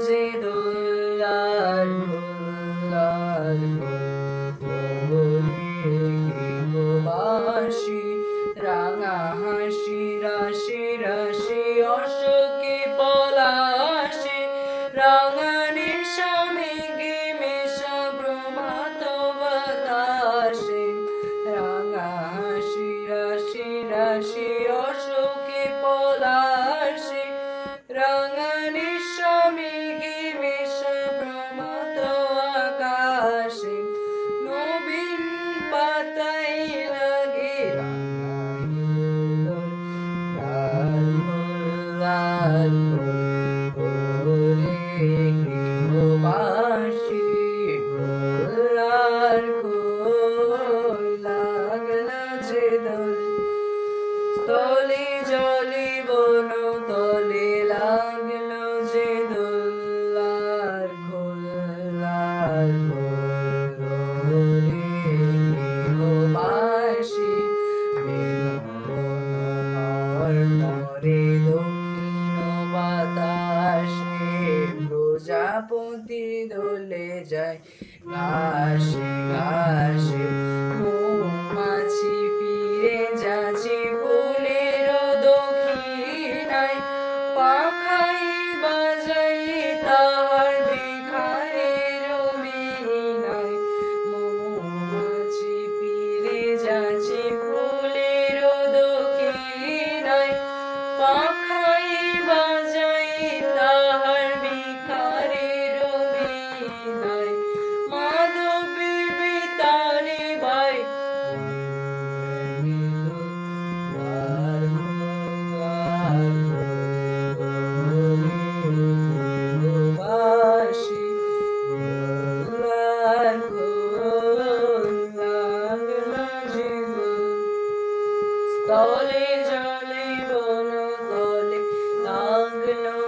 যে দোলার দোলার গৃহবাসী রাঙা হাসি রাশি রাশি অশোকে পলাশে রাঙা নিশা মেঘে মেশা প্রভাত বাতাসে রাঙা হাসি রাশি রাশি অশোকে পলাশে রাঙা নিশা মেঘে মেশা প্রভাত আকাশে নবীন পাতায় লাগে গৃহবাসী গোলার খোল লাগলা যে দোল তলে জলে বন তলে লাগলো যে দোলার খোলার গৃহবাসী মরে দক্ষিণ বাতাসে প্রজাপতি দোলে যায় ঘাসে ঘাসে মৌমাছি ফিরে যাচ্ছে ফুলের দক্ষিণায় পাখাই বাজাই তাহার ভিখারির মিনায় মৌমাছি ফিরে যাচ্ছে ফুলের দক্ষিণায় পাখাই বাজাই তাহার ভিখারির মিনায় মাধবী বেতালে বাই বাসি গোলার স্থলে জলে বন তলে লাগলো